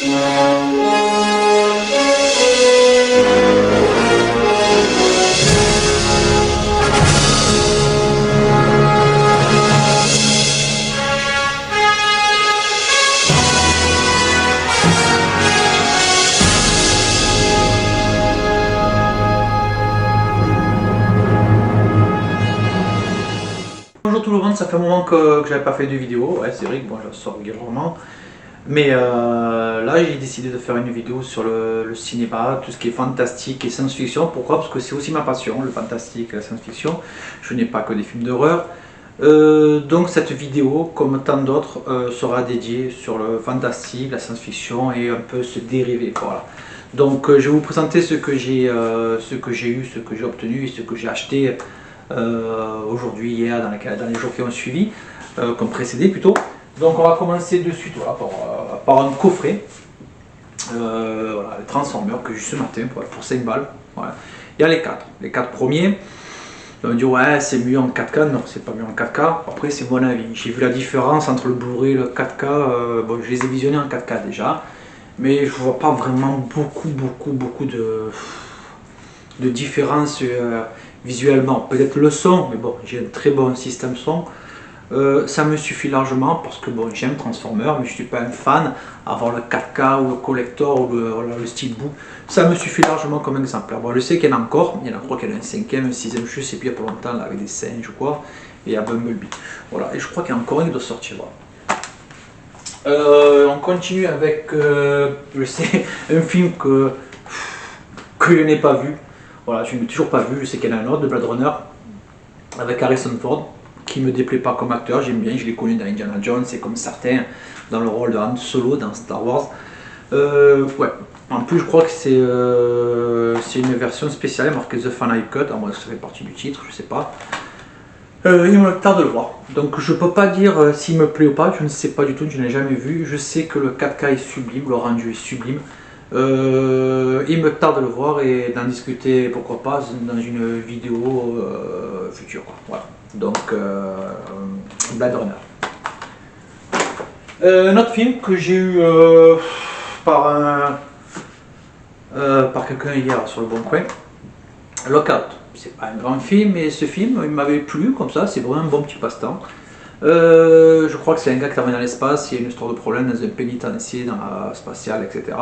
Bonjour tout le monde, ça fait un moment que j'avais pas fait de vidéo, ouais c'est vrai que bon, je sors régulièrement, mais là j'ai décidé de faire une vidéo sur le cinéma, tout ce qui est fantastique et science-fiction. Pourquoi? Parce que c'est aussi ma passion, le fantastique et la science-fiction. Je n'ai pas que des films d'horreur. Donc cette vidéo, comme tant d'autres, sera dédiée sur le fantastique, la science-fiction et un peu ce dérivé. Voilà. Donc je vais vous présenter ce que j'ai eu, ce que j'ai obtenu et ce que j'ai acheté aujourd'hui, hier, dans les jours qui ont suivi, comme précédé plutôt. Donc on va commencer de suite voilà, par un coffret, voilà, les Transformers que j'ai eu ce matin pour 5 balles. Voilà. Il y a les 4 premiers. On va dire ouais c'est mieux en 4K, non c'est pas mieux en 4K, après c'est mon avis. J'ai vu la différence entre le Blu-ray et le 4K, bon je les ai visionnés en 4K déjà, mais je vois pas vraiment beaucoup de différence visuellement. Peut-être le son, mais bon j'ai un très bon système son. Ça me suffit largement parce que bon j'aime Transformers mais je suis pas un fan. Avoir le 4K ou le collector ou le steelbook, ça me suffit largement comme exemplaire. Bon je sais qu'il y en a encore, il y en a, je crois qu'il y en a un 5e, un 6e, je sais plus il y a pas longtemps là, avec des singes ou quoi, et il y a Bumblebee. Voilà, et je crois qu'il y en a encore un qui doit sortir. Voilà. On continue avec je sais, un film que je n'ai pas vu. Voilà, je n'ai toujours pas vu, je sais qu'il y en a un autre de Blade Runner avec Harrison Ford, qui me déplaît pas comme acteur, j'aime bien, je l'ai connu dans Indiana Jones et comme certains dans le rôle de Han Solo dans Star Wars. Ouais, en plus je crois que c'est une version spéciale marquée The Final Cut, à moins que ça fait partie du titre, je sais pas. Il me tarde de le voir, donc je peux pas dire s'il me plaît ou pas, je ne sais pas du tout, je n'ai jamais vu. Je sais que le 4K est sublime, le rendu est sublime. Il me tarde de le voir et d'en discuter, pourquoi pas, dans une vidéo future. Voilà. Donc, Blade Runner. Un autre film que j'ai eu par quelqu'un hier sur le Bon Coin, Lockout. C'est pas un grand film, mais ce film il m'avait plu comme ça, c'est vraiment un bon petit passe-temps. Je crois que c'est un gars qui travaille dans l'espace, il y a une histoire de problème dans un pénitencier, dans la spatiale, etc.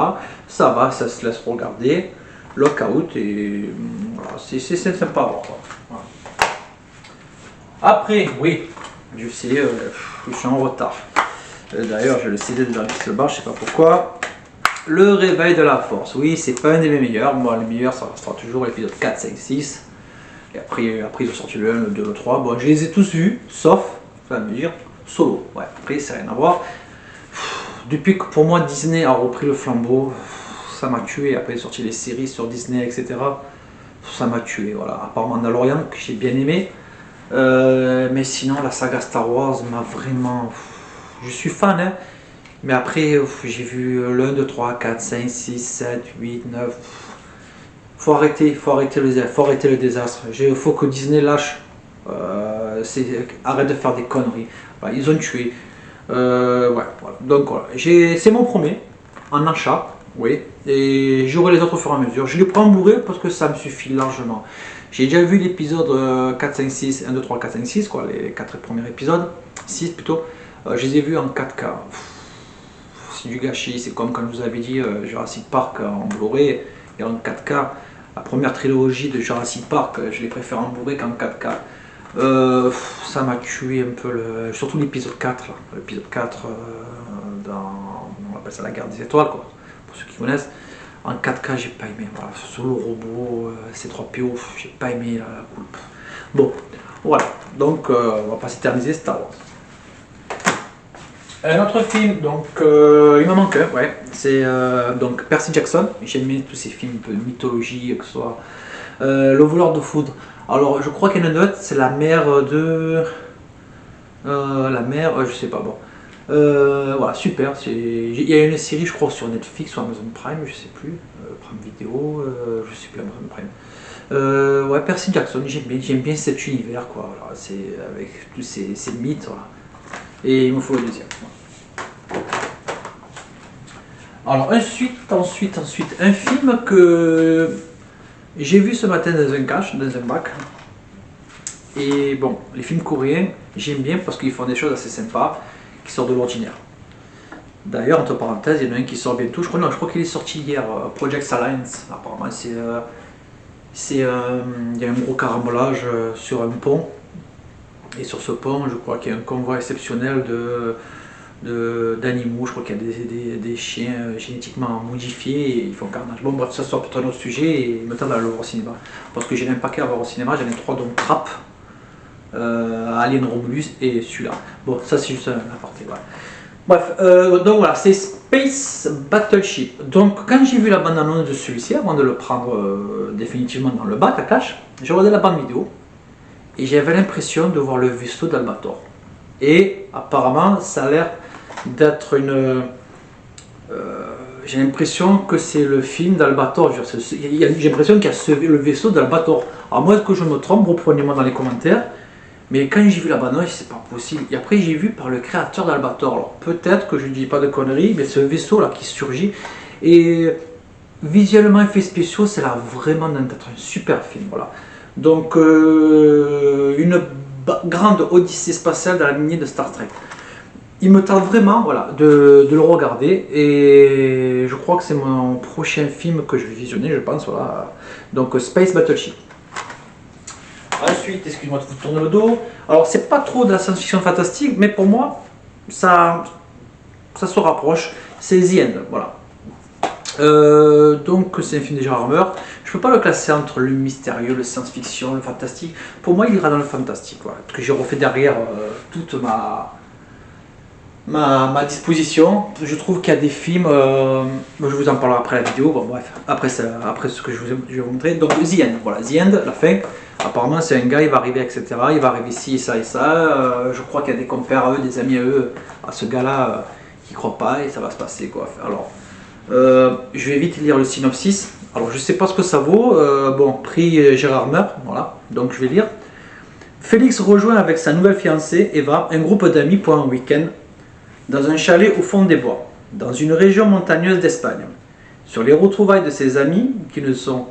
Ça va, ça se laisse regarder. Lockout, et voilà, c'est sympa à voir. Voilà. Après, oui, je sais, je suis en retard. D'ailleurs, j'ai le CD de Jean-Christophe Bar, je sais pas pourquoi. Le réveil de la force, oui, c'est pas un des meilleurs. Moi, le meilleur, ça restera toujours l'épisode 4, 5, 6. Et après ils ont sorti le 1, le 2, le 3. Bon, je les ai tous vus, sauf, ça me dire, Solo. Ouais, après, ça n'a rien à voir. Depuis que pour moi, Disney a repris le flambeau, ça m'a tué. Après, ils ont sorti les séries sur Disney, etc. Ça m'a tué, voilà. À part Mandalorian, que j'ai bien aimé. Mais sinon, la saga Star Wars m'a vraiment. Je suis fan, hein. Mais après, j'ai vu le 1, 2, 3, 4, 5, 6, 7, 8, 9. Faut arrêter le désastre. Il faut que Disney lâche. Arrête de faire des conneries. Voilà, ils ont tué. Ouais, voilà. Donc voilà. C'est mon premier en achat. Oui. Et j'aurai les autres au fur et à mesure. Je les prends en Blu-ray parce que ça me suffit largement. J'ai déjà vu l'épisode 4, 5, 6, 1, 2, 3, 4, 5, 6, quoi, les 4 premiers épisodes, 6 plutôt. Je les ai vus en 4K. C'est du gâchis, c'est comme quand je vous avais dit Jurassic Park en Blu-ray et en 4K. La première trilogie de Jurassic Park, je les préfère en Blu-ray qu'en 4K. Ça m'a tué un peu, surtout l'épisode 4. L'épisode 4, on appelle ça la guerre des étoiles, quoi, pour ceux qui connaissent. En 4K, j'ai pas aimé. Voilà, sur le robot, C3PO, j'ai pas aimé la coupe. Bon, voilà. Donc, on va pas s'éterniser Star Wars. Un autre film, donc il m'en manque un, ouais. C'est donc Percy Jackson. J'aime bien tous ces films un peu de mythologie, que ce soit Le voleur de foudre. Alors, je crois qu'il y en a une autre, c'est la mère de. Je sais pas, bon. Voilà, super. Il y a une série, je crois, sur Netflix ou Amazon Prime, je sais plus. Prime Vidéo, je sais plus, Amazon Prime. Ouais, Percy Jackson, j'aime bien cet univers, quoi. Voilà, c'est avec tous ces mythes, voilà. Et il me faut le deuxième. Alors ensuite, un film que j'ai vu ce matin dans un cache, dans un bac. Et bon, les films coréens, j'aime bien parce qu'ils font des choses assez sympas, qui sortent de l'ordinaire. D'ailleurs, entre parenthèses, il y en a un qui sort bientôt, je crois qu'il est sorti hier, Project Alliance. Apparemment, il y a un gros carambolage sur un pont. Et sur ce pont, je crois qu'il y a un convoi exceptionnel d'animaux. Je crois qu'il y a des chiens génétiquement modifiés et ils font carnage. Bon, bref, ça sort peut-être un autre sujet et il me tarde à le voir au cinéma. Parce que j'ai un paquet à voir au cinéma, j'en ai 3 donc Trap, Alien Romulus et celui-là. Bon, ça c'est juste un aparté. Voilà. Bref, donc voilà, c'est Space Battleship. Donc quand j'ai vu la bande-annonce de celui-ci, avant de le prendre définitivement dans le bac à cache, j'ai regardé la bande vidéo et j'avais l'impression de voir le vaisseau d'Albator. Et apparemment, ça a l'air d'être une... j'ai l'impression que c'est le film d'Albator. J'ai l'impression qu'il y a le vaisseau d'Albator. Alors moi, est-ce que je me trompe? Reprenez-moi dans les commentaires. Mais quand j'ai vu la bande-annonce, c'est pas possible. Et après, j'ai vu par le créateur d'Albator. Alors peut-être que je ne dis pas de conneries, mais ce vaisseau là qui surgit. Et visuellement, effets spéciaux, c'est là vraiment d'être un super film. Voilà. Donc, une grande odyssée spatiale dans la lignée de Star Trek. Il me tarde vraiment voilà, de le regarder. Et je crois que c'est mon prochain film que je vais visionner, je pense. Voilà. Donc, Space Battleship. Ensuite, excuse-moi de vous tourner le dos. Alors, c'est pas trop de la science-fiction fantastique, mais pour moi, ça se rapproche. C'est The End, voilà. Donc, c'est un film de Gérard Harmer. Je peux pas le classer entre le mystérieux, le science-fiction, le fantastique. Pour moi, il ira dans le fantastique, voilà. Parce que j'ai refait derrière toute ma disposition. Je trouve qu'il y a des films, je vous en parlerai après la vidéo, bon bref, après ce que je vais vous montrer. Donc The End, voilà, The End, la fin. Apparemment c'est un gars, il va arriver, etc. Il va arriver ci et ça et ça. Je crois qu'il y a des compères à eux, des amis à eux, à ce gars-là, qui croient pas et ça va se passer quoi. Alors, je vais vite lire le synopsis. Alors je sais pas ce que ça vaut, bon, prix Gérard Harmer, voilà, donc je vais lire. Félix rejoint avec sa nouvelle fiancée, Eva, un groupe d'amis pour un week-end dans un chalet au fond des bois, dans une région montagneuse d'Espagne. Sur les retrouvailles de ses amis, qui ne sont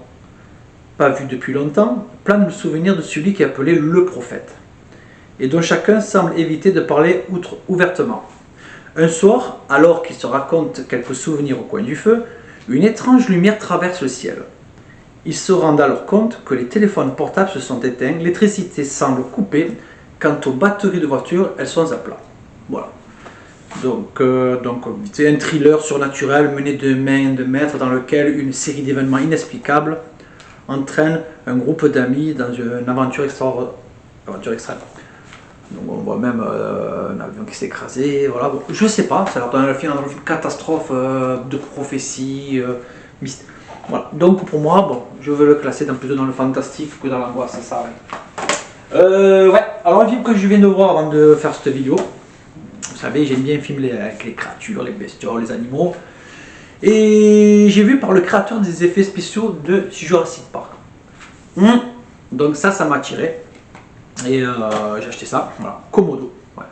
pas vus depuis longtemps, plane le souvenir de celui qui est appelé le prophète, et dont chacun semble éviter de parler ouvertement. Un soir, alors qu'ils se racontent quelques souvenirs au coin du feu, une étrange lumière traverse le ciel. Ils se rendent alors compte que les téléphones portables se sont éteints, l'électricité semble coupée, quant aux batteries de voiture, elles sont à plat. Voilà. Donc c'est un thriller surnaturel mené de main de maître dans lequel une série d'événements inexplicables entraîne un groupe d'amis dans une aventure extrême. Donc on voit même un avion qui s'est écrasé, voilà. Bon, je sais pas, ça a l'air d'un film catastrophe de prophétie, voilà. Donc pour moi, bon, je veux le classer plutôt dans le fantastique que dans l'angoisse, c'est ça. Ouais. Alors un film que je viens de voir avant de faire cette vidéo. Vous savez, j'aime bien filmer avec les créatures, les bestioles, les animaux. Et j'ai vu par le créateur des effets spéciaux de Jurassic Park. Donc ça m'a attiré. Et j'ai acheté ça, voilà, Komodo. Ouais.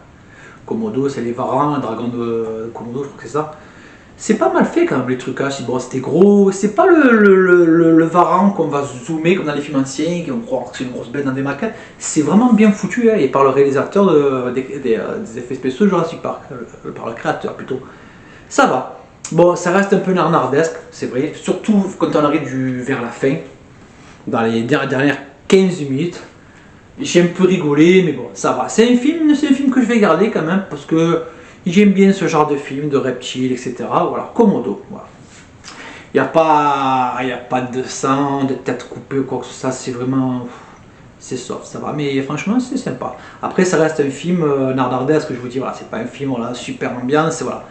Komodo, c'est les varans, un dragon de Komodo, je crois que c'est ça. C'est pas mal fait quand même les trucages, bon, c'était gros, c'est pas le varan qu'on va zoomer comme dans les films anciens, qu'on croit que c'est une grosse bête dans des maquettes, c'est vraiment bien foutu, hein, et par le réalisateur des effets spéciaux de Jurassic Park, par le créateur plutôt. Ça va, bon ça reste un peu narnardesque, c'est vrai, surtout quand on arrive vers la fin, dans les dernières 15 minutes, j'ai un peu rigolé, mais bon ça va, c'est un film que je vais garder quand même, parce que j'aime bien ce genre de film, de reptiles, etc. Voilà, Komodo. Voilà. Il n'y a pas de sang, de tête coupée ou quoi que ce soit. C'est vraiment... C'est soft, ça va. Mais franchement, c'est sympa. Après, ça reste un film nardardesque, que je vous dis. Voilà, c'est pas un film, voilà, super ambiance, voilà.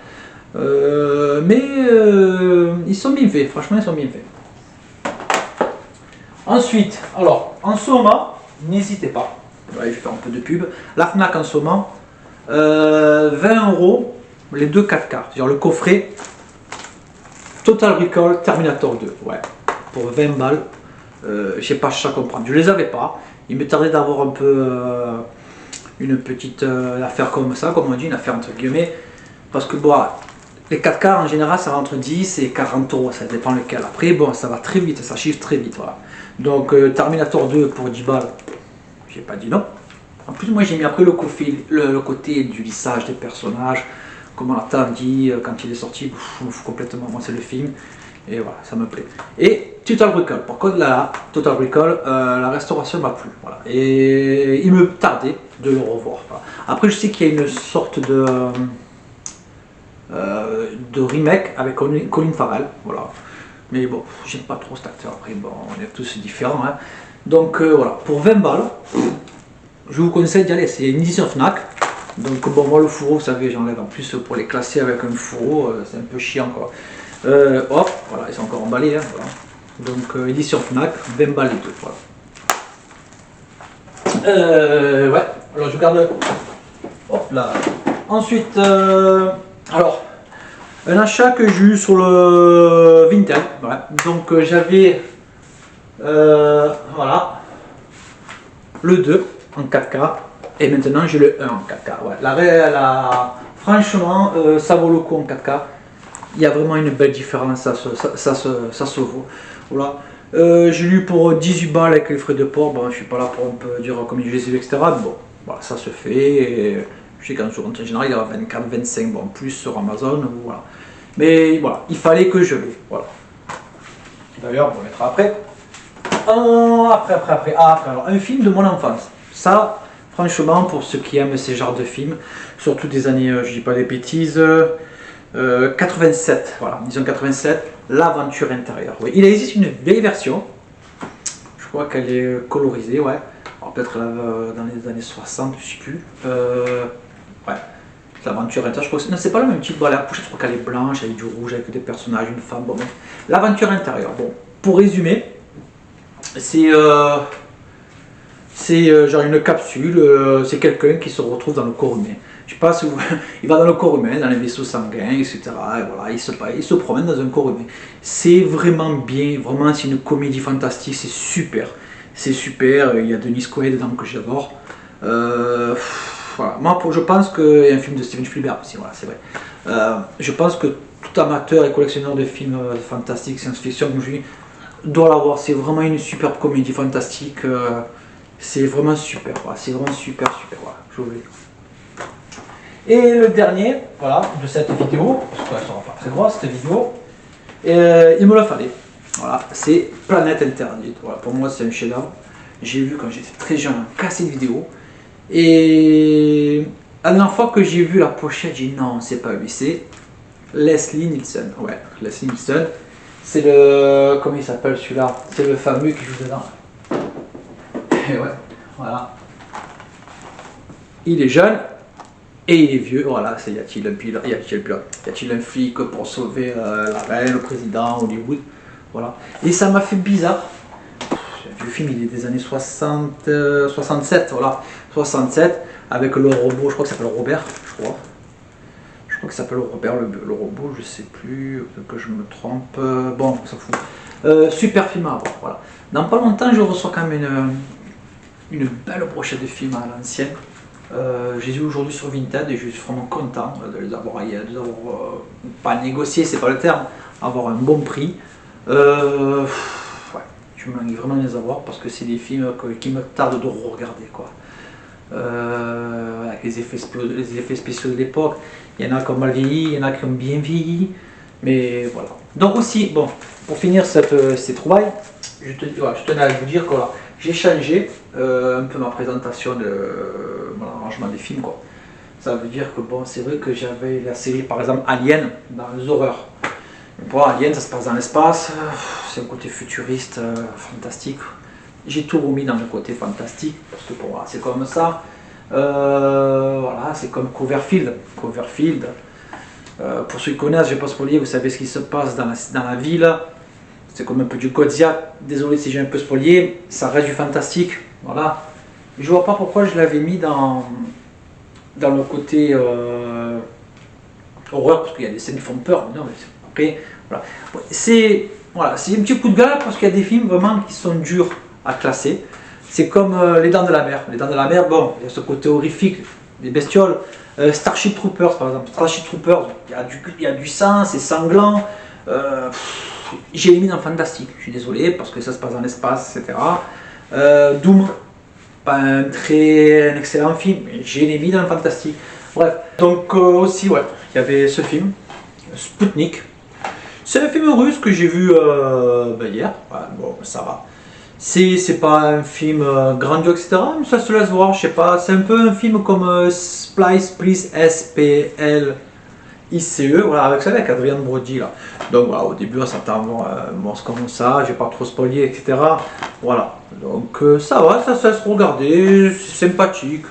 Ils sont bien faits. Franchement, ils sont bien faits. Ensuite, alors, en ce moment, n'hésitez pas. Ouais, je vais faire un peu de pub. La Fnac en ce moment... 20 € les deux 4K, c'est-à-dire le coffret Total Recall Terminator 2, ouais, pour 20 balles. Je sais pas si ça comprendre, je les avais pas, il me tardait d'avoir un peu une petite affaire comme ça, comme on dit, une affaire entre guillemets, parce que bon, Les 4K en général ça va entre 10 et 40 euros, ça dépend lequel. Après bon ça va très vite, ça chiffre très vite, voilà. Donc Terminator 2 pour 10 balles, j'ai pas dit non. En plus moi j'ai mis après le côté du lissage des personnages, comme on l'a dit quand il est sorti, complètement, moi c'est le film. Et voilà, ça me plaît. Et Total Recall, par contre là, Total Recall, la restauration m'a plu. Voilà. Et il me tardait de le revoir. Voilà. Après je sais qu'il y a une sorte de remake avec Colin Farrell. Voilà. Mais bon, j'aime pas trop cet acteur. Après bon, on est tous différents. Hein. Donc voilà, pour 20 balles, je vous conseille d'y aller. C'est une édition Fnac. Donc bon, moi le fourreau, vous savez, j'enlève en plus pour les classer avec un fourreau, c'est un peu chiant quoi. Hop, voilà, ils sont encore emballés, hein, voilà. Donc édition Fnac, 20 balles les deux, voilà. Ouais, alors je garde. Hop là. Ensuite, alors, un achat que j'ai eu sur le Vinted, ouais. Donc j'avais, voilà, le 2 en 4K, et maintenant j'ai le 1 en 4K, ouais. Franchement, ça vaut le coup en 4K. Il y a vraiment une belle différence, ça se vaut. Voilà. J'ai lu pour 18 balles avec les frais de port. Bon, je suis pas là pour un peu dire combien je les ai eu, etc. Mais bon, voilà, ça se fait. Et je sais qu'en général, il y a 24, 25, bon, plus sur Amazon. Voilà. Mais voilà, il fallait que je l'ai. Voilà. D'ailleurs, on le mettra après. Après. Alors, un film de mon enfance. Ça, franchement, pour ceux qui aiment ces genres de films, surtout des années, je dis pas des bêtises. 87, voilà, disons 87, l'aventure intérieure. Oui, il existe une vieille version, je crois qu'elle est colorisée, ouais, peut-être dans les années 60, je sais plus. Ouais, l'aventure intérieure, je crois que non, c'est pas le même type, voilà, je crois qu'elle est blanche, avec du rouge, avec des personnages, une femme, bon, l'aventure intérieure. Bon, pour résumer, c'est genre une capsule, c'est quelqu'un qui se retrouve dans le corps humain. Je sais pas si il va dans le corps humain, dans les vaisseaux sanguins, etc. Et voilà, il se promène dans un corps humain. C'est vraiment bien, vraiment c'est une comédie fantastique, c'est super. C'est super, il y a Denis Quaid dedans que j'adore. Voilà. Moi je pense qu'il y a un film de Steven Spielberg aussi, voilà, c'est vrai. Je pense que tout amateur et collectionneur de films fantastiques, science-fiction comme je dis, doit l'avoir. C'est vraiment une superbe comédie fantastique. C'est vraiment super, voilà. C'est vraiment super, voilà, je vous le dis. Et le dernier, voilà, de cette vidéo, parce qu'elle ne sera pas très grosse cette vidéo, il me le fallait. Voilà, c'est Planète Interdite. Voilà, pour moi c'est un chef-d'œuvre. J'ai vu quand j'étais très jeune un cassette vidéo. Et la dernière fois que j'ai vu la pochette, j'ai dit non, c'est pas lui, c'est Leslie Nielsen. Ouais, Leslie Nielsen. C'est le. Comment il s'appelle celui-là? C'est le fameux qui joue dedans. Et ouais, voilà. Il est jeune. Et il est vieux, voilà, y a-t-il un flic pour sauver la reine, le président, Hollywood, voilà. Et ça m'a fait bizarre. Le film il est des années 60, 67, voilà, 67, avec le robot, je crois que ça s'appelle Robert, je crois qu'il s'appelle Robert, le robot, je sais plus, peut-être que je me trompe, bon, on s'en fout. Super film à voir, voilà. Dans pas longtemps, je reçois quand même une belle brochette de films à l'ancienne. J'ai eu aujourd'hui sur Vinted et je suis vraiment content de les avoir, pas négocié, c'est pas le terme, avoir un bon prix. Ouais, je m'ennuie vraiment de les avoir parce que c'est des films qui me tardent de regarder quoi. Avec les effets spéciaux de l'époque, il y en a qui ont mal vieilli, il y en a qui ont bien vieilli, mais voilà. Donc aussi, bon, pour finir ces trouvailles, je tenais à vous dire que voilà, j'ai changé un peu ma présentation de mon arrangement des films quoi. Ça veut dire que bon, c'est vrai que j'avais la série par exemple Alien dans les horreurs. Bon, Alien ça se passe dans l'espace, c'est un côté futuriste, fantastique. J'ai tout remis dans le côté fantastique parce que bon, voilà, c'est comme ça. Voilà, c'est comme Cloverfield. Pour ceux qui connaissent, je ne vais pas spoiler, vous savez ce qui se passe dans la ville. C'est comme un peu du Godzilla. Désolé si j'ai un peu spoilé, ça reste du fantastique. Voilà. Je vois pas pourquoi je l'avais mis dans le côté horreur, parce qu'il y a des scènes qui font peur. Non, mais après, voilà. C'est un petit coup de gueule parce qu'il y a des films vraiment qui sont durs à classer. C'est comme Les Dents de la Mer. Les Dents de la Mer, bon, il y a ce côté horrifique, des bestioles. Starship Troopers par exemple. Starship Troopers, il y a du sang, c'est sanglant. J'ai mis dans le fantastique, je suis désolé parce que ça se passe dans l'espace, etc. Doom, pas un excellent film, mais j'ai mis dans le fantastique. Bref, donc aussi, ouais, il y avait ce film, Sputnik. C'est un film russe que j'ai vu hier. Ouais, bon, ça va. C'est pas un film grandiose, etc. Mais ça se laisse voir, je sais pas. C'est un peu un film comme Splice, Please, SPL. ICE, voilà, avec ça, avec Adrien Brody là. Donc voilà, au début on s'attend à un monstre comme ça, je vais pas trop spoiler, etc. Voilà, donc ça va, ça se laisse regarder, c'est sympathique,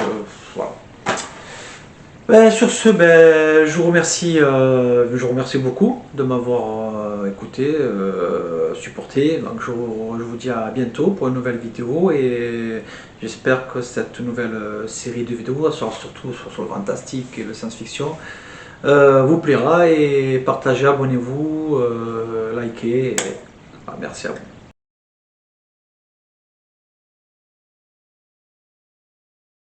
voilà. Sur ce, je vous remercie beaucoup de m'avoir écouté, supporté. Donc je vous dis à bientôt pour une nouvelle vidéo et j'espère que cette nouvelle série de vidéos, surtout sur le fantastique et le science-fiction, vous plaira et partagez, abonnez-vous, likez. Merci à vous.